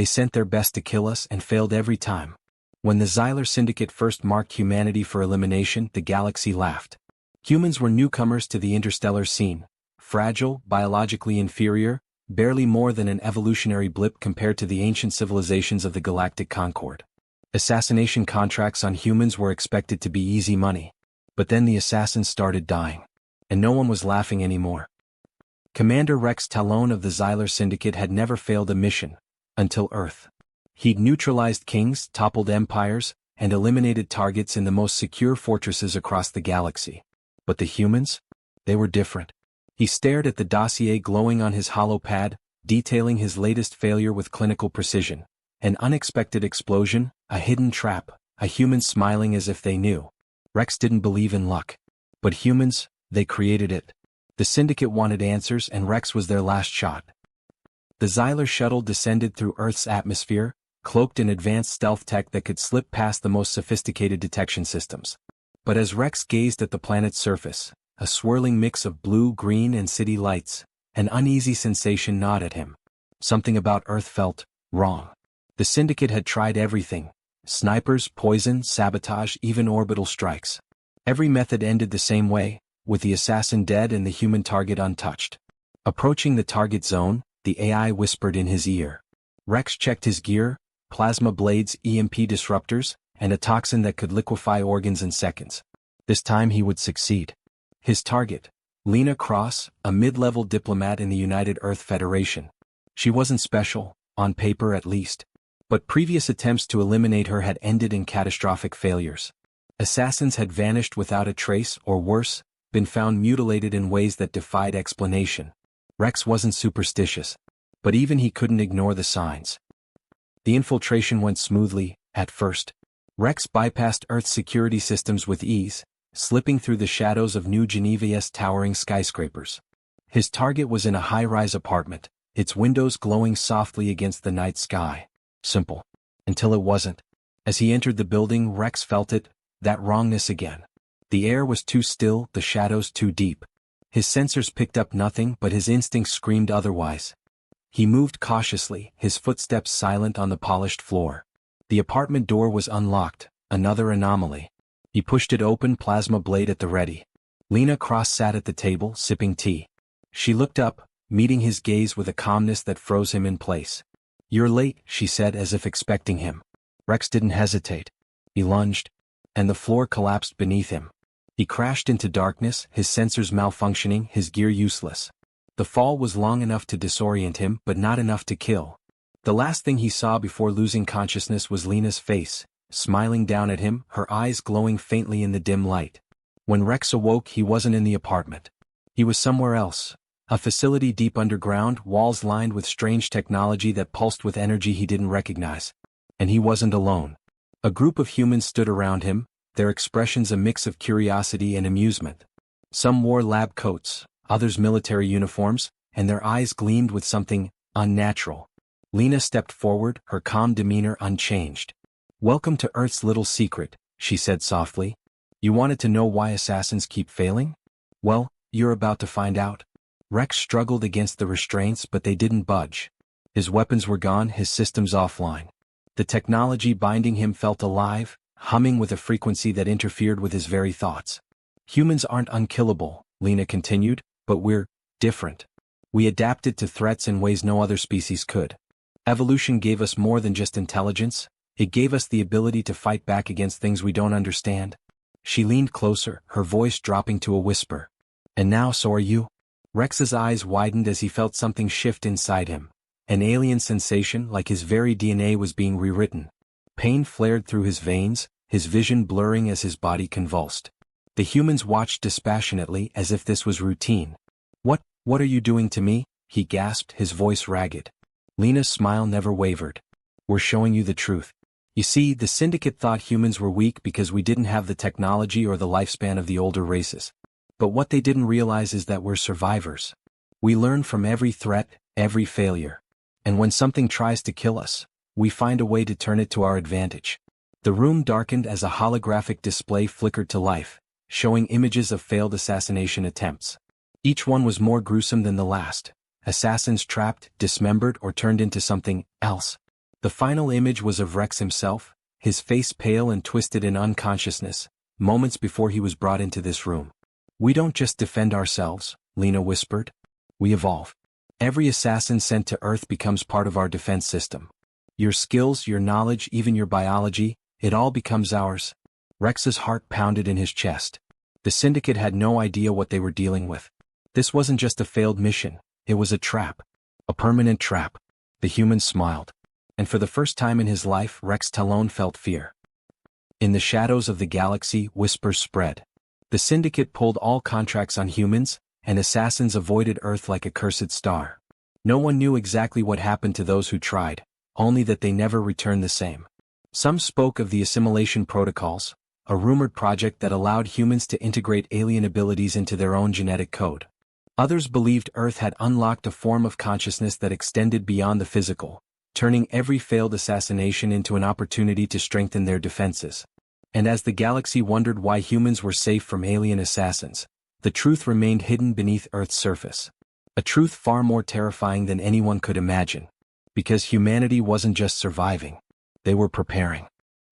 They sent their best to kill us and failed every time. When the Xyler Syndicate first marked humanity for elimination, the galaxy laughed. Humans were newcomers to the interstellar scene, fragile, biologically inferior, barely more than an evolutionary blip compared to the ancient civilizations of the galactic Concord. Assassination contracts on humans were expected to be easy money. But then the assassins started dying. And no one was laughing anymore. Commander Rex Talon of the Xyler Syndicate had never failed a mission. Until Earth. He'd neutralized kings, toppled empires, and eliminated targets in the most secure fortresses across the galaxy. But the humans? They were different. He stared at the dossier glowing on his holopad, detailing his latest failure with clinical precision. An unexpected explosion, a hidden trap, a human smiling as if they knew. Rex didn't believe in luck. But humans, they created it. The Syndicate wanted answers and Rex was their last shot. The Xyler shuttle descended through Earth's atmosphere, cloaked in advanced stealth tech that could slip past the most sophisticated detection systems. But as Rex gazed at the planet's surface, a swirling mix of blue, green, and city lights, an uneasy sensation gnawed at him. Something about Earth felt wrong. The Syndicate had tried everything. Snipers, poison, sabotage, even orbital strikes. Every method ended the same way, with the assassin dead and the human target untouched. Approaching the target zone, the AI whispered in his ear. Rex checked his gear, plasma blades, EMP disruptors, and a toxin that could liquefy organs in seconds. This time he would succeed. His target, Lena Cross, a mid-level diplomat in the United Earth Federation. She wasn't special, on paper at least. But previous attempts to eliminate her had ended in catastrophic failures. Assassins had vanished without a trace, or worse, been found mutilated in ways that defied explanation. Rex wasn't superstitious. But even he couldn't ignore the signs. The infiltration went smoothly, at first. Rex bypassed Earth's security systems with ease, slipping through the shadows of New Geneva's towering skyscrapers. His target was in a high-rise apartment, its windows glowing softly against the night sky. Simple. Until it wasn't. As he entered the building, Rex felt it, that wrongness again. The air was too still, the shadows too deep. His sensors picked up nothing, but his instincts screamed otherwise. He moved cautiously, his footsteps silent on the polished floor. The apartment door was unlocked, another anomaly. He pushed it open, plasma blade at the ready. Lena Cross sat at the table, sipping tea. She looked up, meeting his gaze with a calmness that froze him in place. "You're late," she said as if expecting him. Rex didn't hesitate. He lunged, and the floor collapsed beneath him. He crashed into darkness, his sensors malfunctioning, his gear useless. The fall was long enough to disorient him, but not enough to kill. The last thing he saw before losing consciousness was Lena's face, smiling down at him, her eyes glowing faintly in the dim light. When Rex awoke, he wasn't in the apartment. He was somewhere else. A facility deep underground, walls lined with strange technology that pulsed with energy he didn't recognize. And he wasn't alone. A group of humans stood around him, their expressions a mix of curiosity and amusement. Some wore lab coats, others military uniforms, and their eyes gleamed with something unnatural. Lena stepped forward, her calm demeanor unchanged. "Welcome to Earth's little secret," she said softly. "You wanted to know why assassins keep failing? Well, you're about to find out." Rex struggled against the restraints, but they didn't budge. His weapons were gone, his systems offline. The technology binding him felt alive, humming with a frequency that interfered with his very thoughts. "Humans aren't unkillable," Lena continued, "but we're different. We adapted to threats in ways no other species could. Evolution gave us more than just intelligence, it gave us the ability to fight back against things we don't understand." She leaned closer, her voice dropping to a whisper. "And now so are you." Rex's eyes widened as he felt something shift inside him. An alien sensation, like his very DNA was being rewritten. Pain flared through his veins, his vision blurring as his body convulsed. The humans watched dispassionately as if this was routine. What are you doing to me?" he gasped, his voice ragged. Lena's smile never wavered. "We're showing you the truth. You see, the Syndicate thought humans were weak because we didn't have the technology or the lifespan of the older races. But what they didn't realize is that we're survivors. We learn from every threat, every failure. And when something tries to kill us, we find a way to turn it to our advantage." The room darkened as a holographic display flickered to life, showing images of failed assassination attempts. Each one was more gruesome than the last. Assassins trapped, dismembered, or turned into something else. The final image was of Rex himself, his face pale and twisted in unconsciousness, moments before he was brought into this room. "We don't just defend ourselves," Lena whispered. "We evolve. Every assassin sent to Earth becomes part of our defense system. Your skills, your knowledge, even your biology, it all becomes ours." Rex's heart pounded in his chest. The Syndicate had no idea what they were dealing with. This wasn't just a failed mission, it was a trap. A permanent trap. The human smiled. And for the first time in his life, Rex Talon felt fear. In the shadows of the galaxy, whispers spread. The Syndicate pulled all contracts on humans, and assassins avoided Earth like a cursed star. No one knew exactly what happened to those who tried, only that they never returned the same. Some spoke of the assimilation protocols, a rumored project that allowed humans to integrate alien abilities into their own genetic code. Others believed Earth had unlocked a form of consciousness that extended beyond the physical, turning every failed assassination into an opportunity to strengthen their defenses. And as the galaxy wondered why humans were safe from alien assassins, the truth remained hidden beneath Earth's surface. A truth far more terrifying than anyone could imagine. Because humanity wasn't just surviving. They were preparing.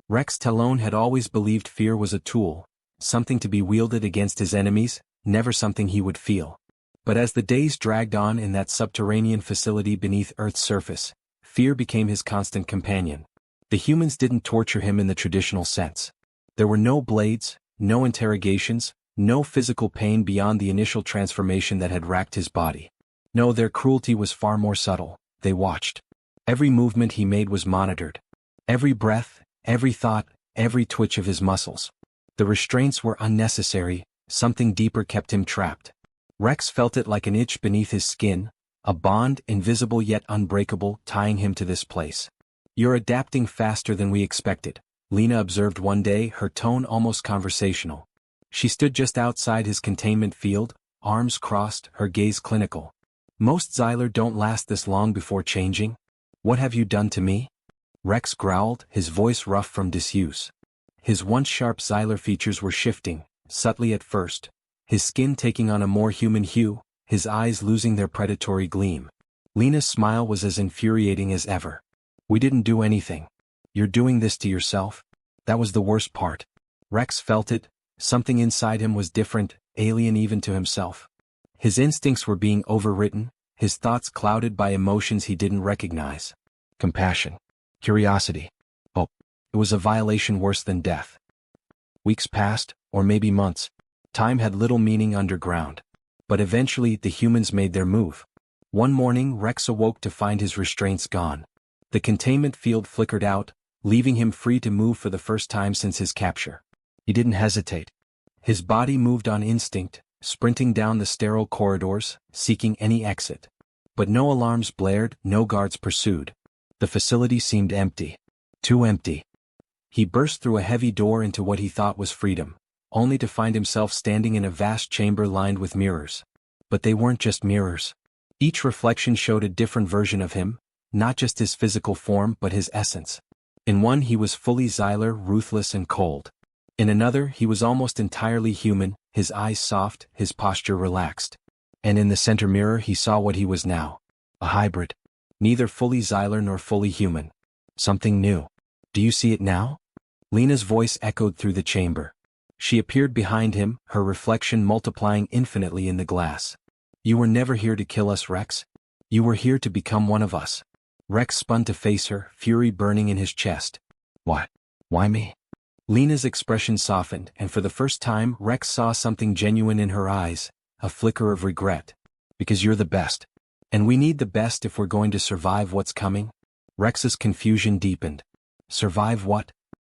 Rex Talon had always believed fear was a tool, something to be wielded against his enemies, never something he would feel. But as the days dragged on in that subterranean facility beneath Earth's surface, fear became his constant companion. The humans didn't torture him in the traditional sense. There were no blades, no interrogations, no physical pain beyond the initial transformation that had racked his body. No, their cruelty was far more subtle. They watched. Every movement he made was monitored. Every breath, every thought, every twitch of his muscles. The restraints were unnecessary, something deeper kept him trapped. Rex felt it like an itch beneath his skin, a bond, invisible yet unbreakable, tying him to this place. "You're adapting faster than we expected," Lena observed one day, her tone almost conversational. She stood just outside his containment field, arms crossed, her gaze clinical. "Most Xyler don't last this long before changing. What have you done to me?" Rex growled, his voice rough from disuse. His once sharp Xyler features were shifting, subtly at first, his skin taking on a more human hue, his eyes losing their predatory gleam. Lena's smile was as infuriating as ever. "We didn't do anything. You're doing this to yourself." That was the worst part. Rex felt it. Something inside him was different, alien even to himself. His instincts were being overwritten, his thoughts clouded by emotions he didn't recognize. Compassion. Curiosity. Hope. It was a violation worse than death. Weeks passed, or maybe months. Time had little meaning underground. But eventually the humans made their move. One morning Rex awoke to find his restraints gone. The containment field flickered out, leaving him free to move for the first time since his capture. He didn't hesitate. His body moved on instinct, sprinting down the sterile corridors, seeking any exit. But no alarms blared, no guards pursued. The facility seemed empty. Too empty. He burst through a heavy door into what he thought was freedom, only to find himself standing in a vast chamber lined with mirrors. But they weren't just mirrors. Each reflection showed a different version of him, not just his physical form but his essence. In one he was fully Xyler, ruthless and cold. In another he was almost entirely human, his eyes soft, his posture relaxed. And in the center mirror he saw what he was now. A hybrid. Neither fully Xyler nor fully human. Something new. "Do you see it now?" Lena's voice echoed through the chamber. She appeared behind him, her reflection multiplying infinitely in the glass. "You were never here to kill us, Rex. You were here to become one of us." Rex spun to face her, fury burning in his chest. "What? Why me?" Lena's expression softened, and for the first time Rex saw something genuine in her eyes, a flicker of regret. "Because you're the best. And we need the best if we're going to survive what's coming." Rex's confusion deepened. "Survive what?"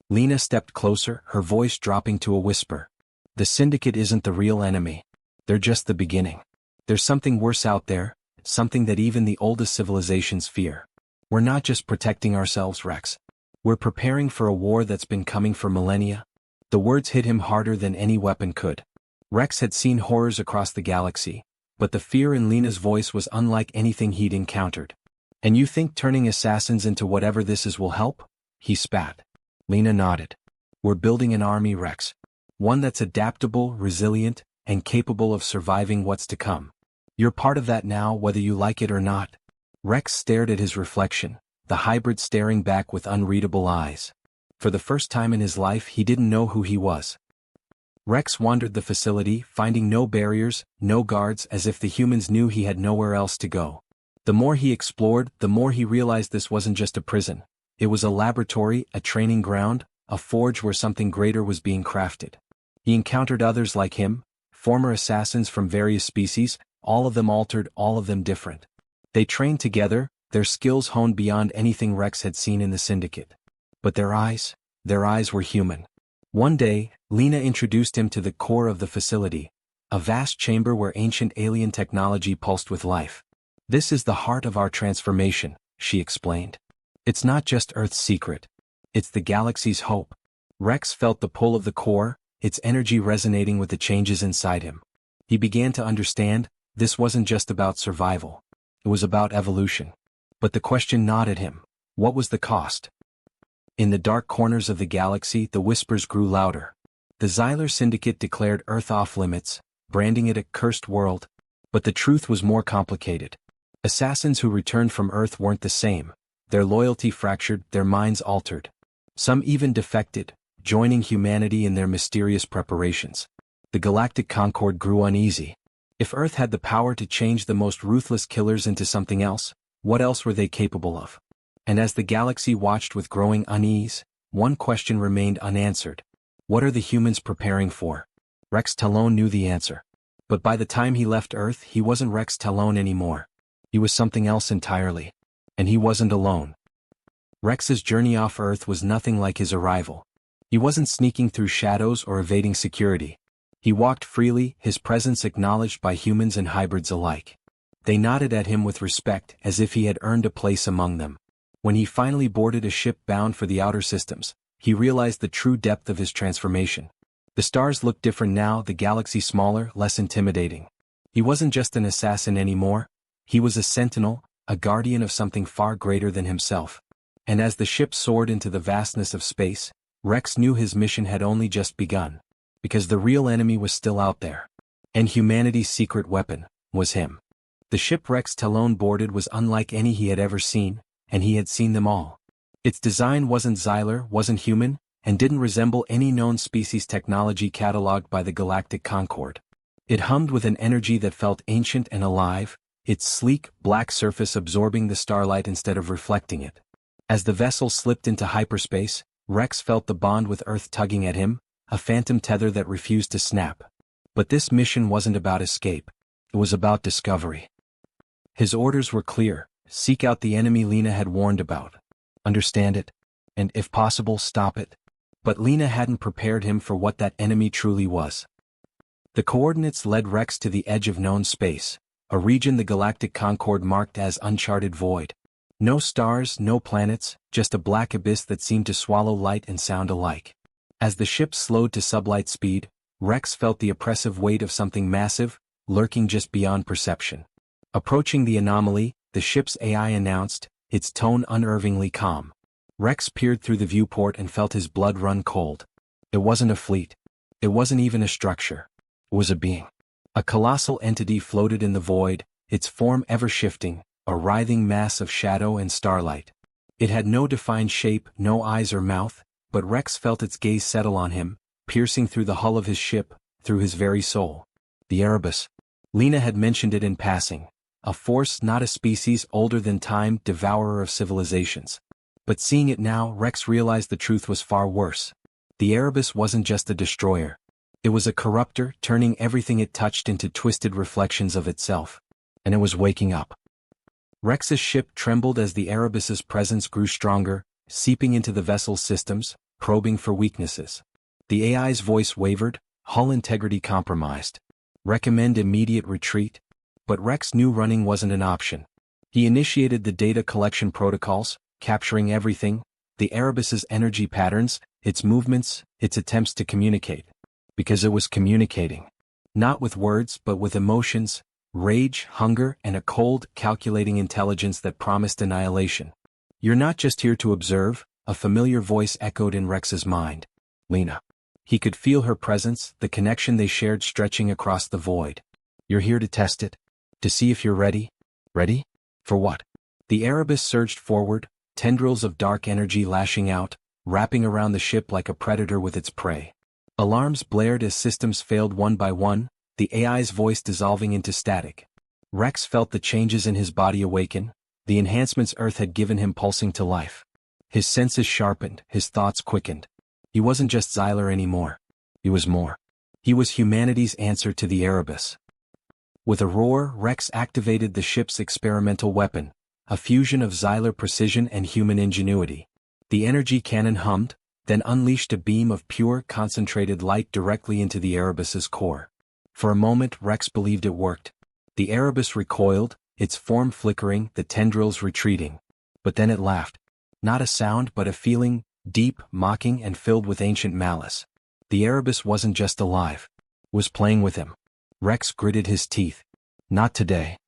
Lena stepped closer, her voice dropping to a whisper. "The Syndicate isn't the real enemy. They're just the beginning. There's something worse out there, something that even the oldest civilizations fear. We're not just protecting ourselves, Rex. We're preparing for a war that's been coming for millennia." The words hit him harder than any weapon could. Rex had seen horrors across the galaxy, but the fear in Lena's voice was unlike anything he'd encountered. "And you think turning assassins into whatever this is will help?" He spat. Lena nodded. "We're building an army, Rex. One that's adaptable, resilient, and capable of surviving what's to come. You're part of that now, whether you like it or not." Rex stared at his reflection, the hybrid staring back with unreadable eyes. For the first time in his life he didn't know who he was. Rex wandered the facility, finding no barriers, no guards, as if the humans knew he had nowhere else to go. The more he explored, the more he realized this wasn't just a prison. It was a laboratory, a training ground, a forge where something greater was being crafted. He encountered others like him, former assassins from various species, all of them altered, all of them different. They trained together, their skills honed beyond anything Rex had seen in the Syndicate. But their eyes were human. One day, Lena introduced him to the core of the facility, a vast chamber where ancient alien technology pulsed with life. "This is the heart of our transformation," she explained. "It's not just Earth's secret. It's the galaxy's hope." Rex felt the pull of the core, its energy resonating with the changes inside him. He began to understand, this wasn't just about survival. It was about evolution. But the question gnawed at him. What was the cost? In the dark corners of the galaxy, the whispers grew louder. The Xylar Syndicate declared Earth off limits, branding it a cursed world. But the truth was more complicated. Assassins who returned from Earth weren't the same. Their loyalty fractured, their minds altered. Some even defected, joining humanity in their mysterious preparations. The Galactic Concord grew uneasy. If Earth had the power to change the most ruthless killers into something else, what else were they capable of? And as the galaxy watched with growing unease, one question remained unanswered. What are the humans preparing for? Rex Talon knew the answer. But by the time he left Earth, he wasn't Rex Talon anymore. He was something else entirely. And he wasn't alone. Rex's journey off Earth was nothing like his arrival. He wasn't sneaking through shadows or evading security. He walked freely, his presence acknowledged by humans and hybrids alike. They nodded at him with respect, as if he had earned a place among them. When he finally boarded a ship bound for the outer systems, he realized the true depth of his transformation. The stars looked different now, the galaxy smaller, less intimidating. He wasn't just an assassin anymore. He was a sentinel, a guardian of something far greater than himself. And as the ship soared into the vastness of space, Rex knew his mission had only just begun. Because the real enemy was still out there. And humanity's secret weapon was him. The ship Rex Talon boarded was unlike any he had ever seen, and he had seen them all. Its design wasn't Xylar, wasn't human, and didn't resemble any known species technology cataloged by the Galactic Concord. It hummed with an energy that felt ancient and alive, its sleek, black surface absorbing the starlight instead of reflecting it. As the vessel slipped into hyperspace, Rex felt the bond with Earth tugging at him, a phantom tether that refused to snap. But this mission wasn't about escape. It was about discovery. His orders were clear: seek out the enemy Lena had warned about. Understand it, and if possible, stop it. But Lena hadn't prepared him for what that enemy truly was. The coordinates led Rex to the edge of known space, a region the Galactic Concord marked as uncharted void. No stars, no planets, just a black abyss that seemed to swallow light and sound alike. As the ship slowed to sublight speed, Rex felt the oppressive weight of something massive, lurking just beyond perception. Approaching the anomaly, the ship's AI announced, its tone unervingly calm. Rex peered through the viewport and felt his blood run cold. It wasn't a fleet. It wasn't even a structure. It was a being. A colossal entity floated in the void, its form ever-shifting, a writhing mass of shadow and starlight. It had no defined shape, no eyes or mouth, but Rex felt its gaze settle on him, piercing through the hull of his ship, through his very soul. The Erebus. Lena had mentioned it in passing. A force, not a species, older than time, devourer of civilizations. But seeing it now, Rex realized the truth was far worse. The Erebus wasn't just a destroyer. It was a corruptor, turning everything it touched into twisted reflections of itself. And it was waking up. Rex's ship trembled as the Erebus's presence grew stronger, seeping into the vessel's systems, probing for weaknesses. The AI's voice wavered, hull integrity compromised. Recommend immediate retreat. But Rex knew running wasn't an option. He initiated the data collection protocols, capturing everything, the Erebus's energy patterns, its movements, its attempts to communicate. Because it was communicating. Not with words but with emotions, rage, hunger, and a cold, calculating intelligence that promised annihilation. "You're not just here to observe," a familiar voice echoed in Rex's mind. Lena. He could feel her presence, the connection they shared stretching across the void. "You're here to test it? To see if you're ready?" "Ready? For what?" The Erebus surged forward, tendrils of dark energy lashing out, wrapping around the ship like a predator with its prey. Alarms blared as systems failed one by one, the AI's voice dissolving into static. Rex felt the changes in his body awaken, the enhancements Earth had given him pulsing to life. His senses sharpened, his thoughts quickened. He wasn't just Xyler anymore. He was more. He was humanity's answer to the Erebus. With a roar, Rex activated the ship's experimental weapon, a fusion of Xyler precision and human ingenuity. The energy cannon hummed, then unleashed a beam of pure, concentrated light directly into the Erebus's core. For a moment Rex believed it worked. The Erebus recoiled, its form flickering, the tendrils retreating. But then it laughed. Not a sound but a feeling, deep, mocking and filled with ancient malice. The Erebus wasn't just alive. It was playing with him. Rex gritted his teeth. Not today.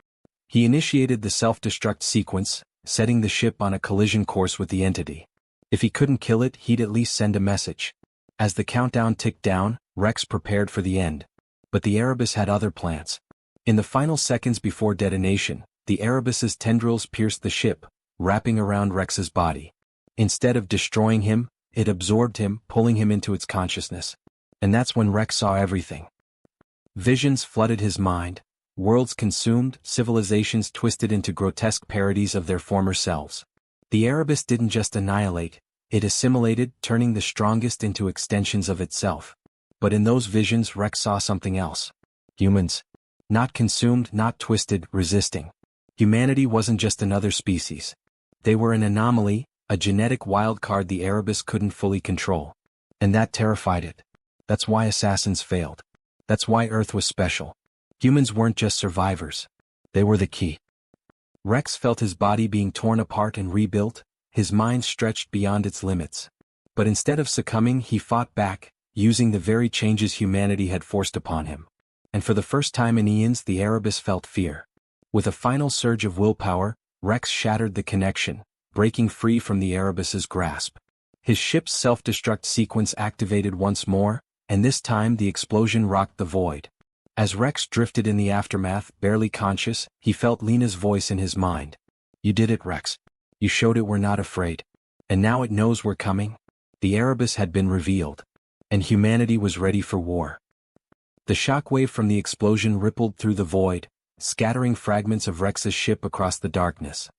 He initiated the self-destruct sequence, setting the ship on a collision course with the entity. If he couldn't kill it, he'd at least send a message. As the countdown ticked down, Rex prepared for the end. But the Erebus had other plans. In the final seconds before detonation, the Erebus's tendrils pierced the ship, wrapping around Rex's body. Instead of destroying him, it absorbed him, pulling him into its consciousness. And that's when Rex saw everything. Visions flooded his mind, worlds consumed, civilizations twisted into grotesque parodies of their former selves. The Erebus didn't just annihilate, it assimilated, turning the strongest into extensions of itself. But in those visions Rex saw something else. Humans. Not consumed, not twisted, resisting. Humanity wasn't just another species. They were an anomaly, a genetic wildcard the Erebus couldn't fully control. And that terrified it. That's why assassins failed. That's why Earth was special. Humans weren't just survivors. They were the key. Rex felt his body being torn apart and rebuilt, his mind stretched beyond its limits. But instead of succumbing, he fought back, using the very changes humanity had forced upon him. And for the first time in eons the Erebus felt fear. With a final surge of willpower, Rex shattered the connection, breaking free from the Erebus's grasp. His ship's self-destruct sequence activated once more, and this time the explosion rocked the void. As Rex drifted in the aftermath, barely conscious, he felt Lena's voice in his mind. You did it, Rex. You showed it we're not afraid. And now it knows we're coming. The Erebus had been revealed. And humanity was ready for war. The shockwave from the explosion rippled through the void, scattering fragments of Rex's ship across the darkness.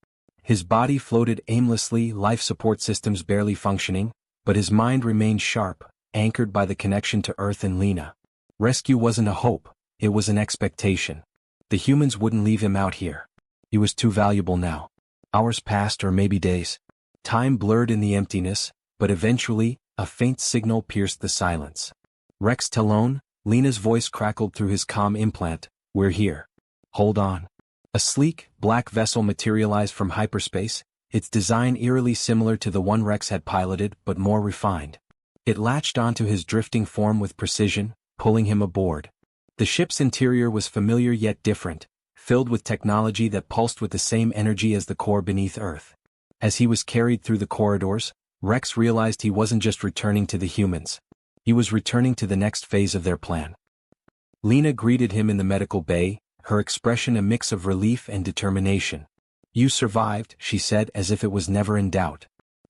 His body floated aimlessly, life support systems barely functioning, but his mind remained sharp, anchored by the connection to Earth and Lena. Rescue wasn't a hope, it was an expectation. The humans wouldn't leave him out here. He was too valuable now. Hours passed or maybe days. Time blurred in the emptiness, but eventually, a faint signal pierced the silence. Rex Talon, Lena's voice crackled through his comm implant, we're here. Hold on. A sleek, black vessel materialized from hyperspace, its design eerily similar to the one Rex had piloted but more refined. It latched onto his drifting form with precision, pulling him aboard. The ship's interior was familiar yet different, filled with technology that pulsed with the same energy as the core beneath Earth. As he was carried through the corridors, Rex realized he wasn't just returning to the humans. He was returning to the next phase of their plan. Lena greeted him in the medical bay, her expression a mix of relief and determination. You survived, she said as if it was never in doubt.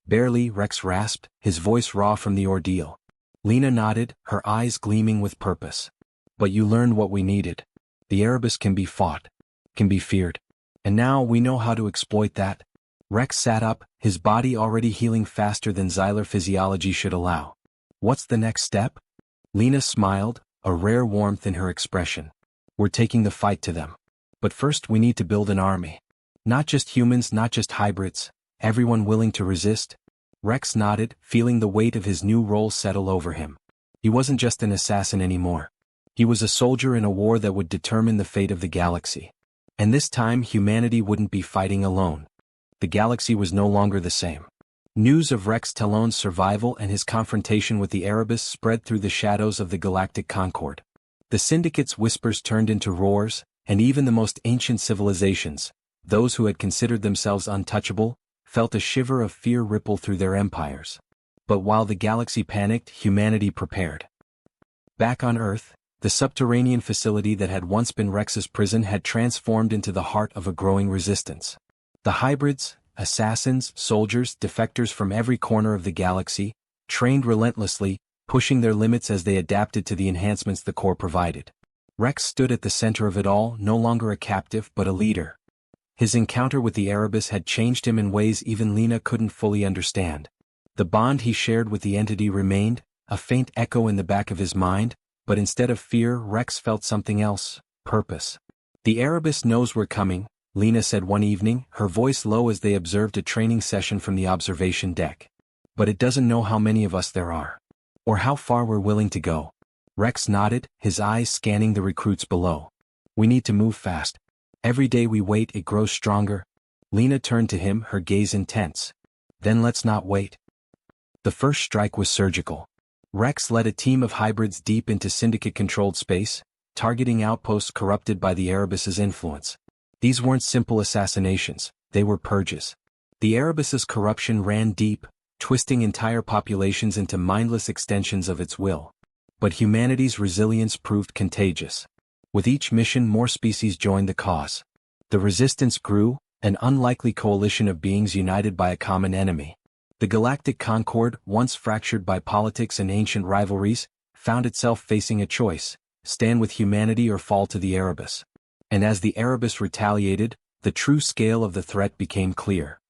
Barely, Rex rasped, his voice raw from the ordeal. Lena nodded, her eyes gleaming with purpose. But you learned what we needed. The Erebus can be fought, can be feared. And now we know how to exploit that. Rex sat up, his body already healing faster than Xyler physiology should allow. What's the next step? Lena smiled, a rare warmth in her expression. We're taking the fight to them. But first we need to build an army. Not just humans, not just hybrids, everyone willing to resist. Rex nodded, feeling the weight of his new role settle over him. He wasn't just an assassin anymore. He was a soldier in a war that would determine the fate of the galaxy. And this time humanity wouldn't be fighting alone. The galaxy was no longer the same. News of Rex Talon's survival and his confrontation with the Erebus spread through the shadows of the galactic concord. The Syndicate's whispers turned into roars, and even the most ancient civilizations, those who had considered themselves untouchable, felt a shiver of fear ripple through their empires. But while the galaxy panicked, humanity prepared. Back on Earth, the subterranean facility that had once been Rex's prison had transformed into the heart of a growing resistance. The hybrids, assassins, soldiers, defectors from every corner of the galaxy, trained relentlessly, pushing their limits as they adapted to the enhancements the core provided. Rex stood at the center of it all, no longer a captive but a leader. His encounter with the Erebus had changed him in ways even Lena couldn't fully understand. The bond he shared with the entity remained, a faint echo in the back of his mind, but instead of fear, Rex felt something else: purpose. "The Erebus knows we're coming," Lena said one evening, her voice low as they observed a training session from the observation deck. "But it doesn't know how many of us there are. Or how far we're willing to go." Rex nodded, his eyes scanning the recruits below. "We need to move fast. Every day we wait, it grows stronger." Lena turned to him, her gaze intense. "Then let's not wait." The first strike was surgical. Rex led a team of hybrids deep into Syndicate-controlled space, targeting outposts corrupted by the Erebus's influence. These weren't simple assassinations, they were purges. The Erebus's corruption ran deep, twisting entire populations into mindless extensions of its will. But humanity's resilience proved contagious. With each mission, more species joined the cause. The resistance grew, an unlikely coalition of beings united by a common enemy. The galactic concord, once fractured by politics and ancient rivalries, found itself facing a choice: stand with humanity or fall to the Erebus. And as the Erebus retaliated, the true scale of the threat became clear.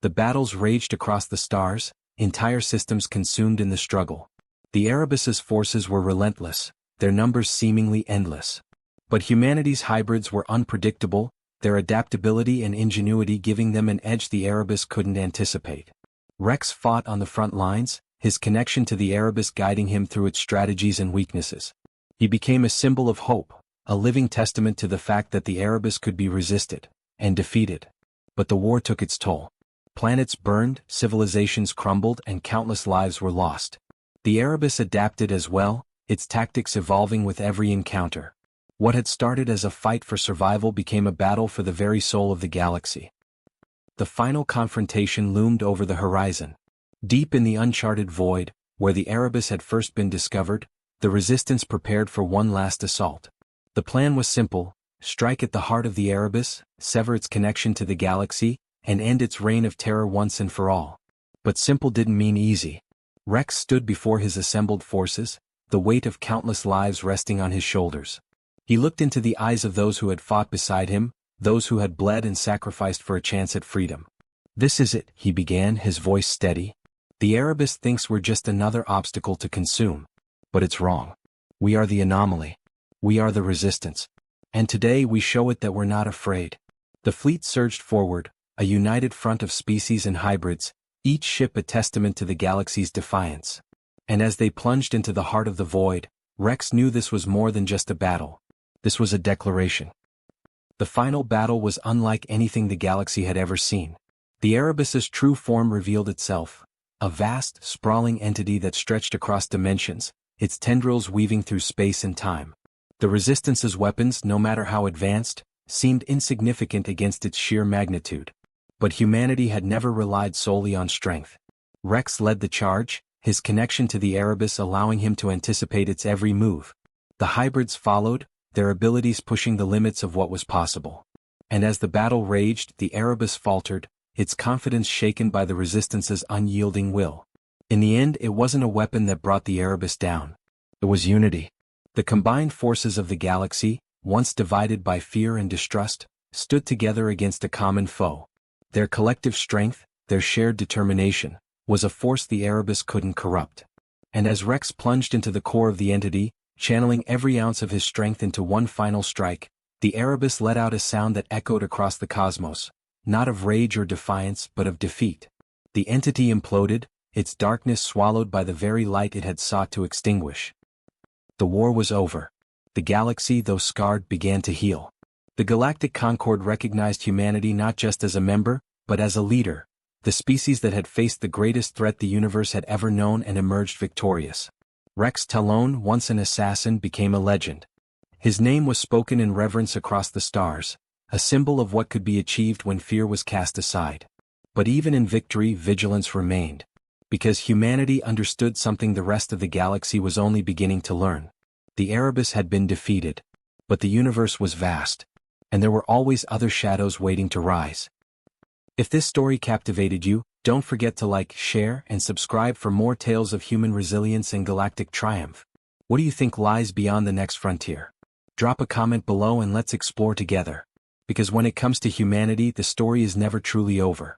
The battles raged across the stars, entire systems consumed in the struggle. The Erebus's forces were relentless, their numbers seemingly endless. But humanity's hybrids were unpredictable, their adaptability and ingenuity giving them an edge the Erebus couldn't anticipate. Rex fought on the front lines, his connection to the Erebus guiding him through its strategies and weaknesses. He became a symbol of hope, a living testament to the fact that the Erebus could be resisted and defeated. But the war took its toll. Planets burned, civilizations crumbled, and countless lives were lost. The Erebus adapted as well, its tactics evolving with every encounter. What had started as a fight for survival became a battle for the very soul of the galaxy. The final confrontation loomed over the horizon. Deep in the uncharted void, where the Erebus had first been discovered, the Resistance prepared for one last assault. The plan was simple: strike at the heart of the Erebus, sever its connection to the galaxy, and end its reign of terror once and for all. But simple didn't mean easy. Rex stood before his assembled forces, the weight of countless lives resting on his shoulders. He looked into the eyes of those who had fought beside him, those who had bled and sacrificed for a chance at freedom. "This is it," he began, his voice steady. "The Erebus thinks we're just another obstacle to consume. But it's wrong. We are the anomaly. We are the Resistance. And today we show it that we're not afraid." The fleet surged forward, a united front of species and hybrids, each ship a testament to the galaxy's defiance. And as they plunged into the heart of the void, Rex knew this was more than just a battle. This was a declaration. The final battle was unlike anything the galaxy had ever seen. The Erebus's true form revealed itself, a vast, sprawling entity that stretched across dimensions, its tendrils weaving through space and time. The Resistance's weapons, no matter how advanced, seemed insignificant against its sheer magnitude. But humanity had never relied solely on strength. Rex led the charge, his connection to the Erebus allowing him to anticipate its every move. The hybrids followed, their abilities pushing the limits of what was possible. And as the battle raged, the Erebus faltered, its confidence shaken by the Resistance's unyielding will. In the end, it wasn't a weapon that brought the Erebus down. It was unity. The combined forces of the galaxy, once divided by fear and distrust, stood together against a common foe. Their collective strength, their shared determination, was a force the Erebus couldn't corrupt. And as Rex plunged into the core of the entity, channeling every ounce of his strength into one final strike, the Erebus let out a sound that echoed across the cosmos, not of rage or defiance but of defeat. The entity imploded, its darkness swallowed by the very light it had sought to extinguish. The war was over. The galaxy, though scarred, began to heal. The Galactic Concord recognized humanity not just as a member, but as a leader, the species that had faced the greatest threat the universe had ever known and emerged victorious. Rex Talon, once an assassin, became a legend. His name was spoken in reverence across the stars, a symbol of what could be achieved when fear was cast aside. But even in victory, vigilance remained. Because humanity understood something the rest of the galaxy was only beginning to learn. The Erebus had been defeated. But the universe was vast. And there were always other shadows waiting to rise. If this story captivated you, don't forget to like, share, and subscribe for more tales of human resilience and galactic triumph. What do you think lies beyond the next frontier? Drop a comment below and let's explore together. Because when it comes to humanity, the story is never truly over.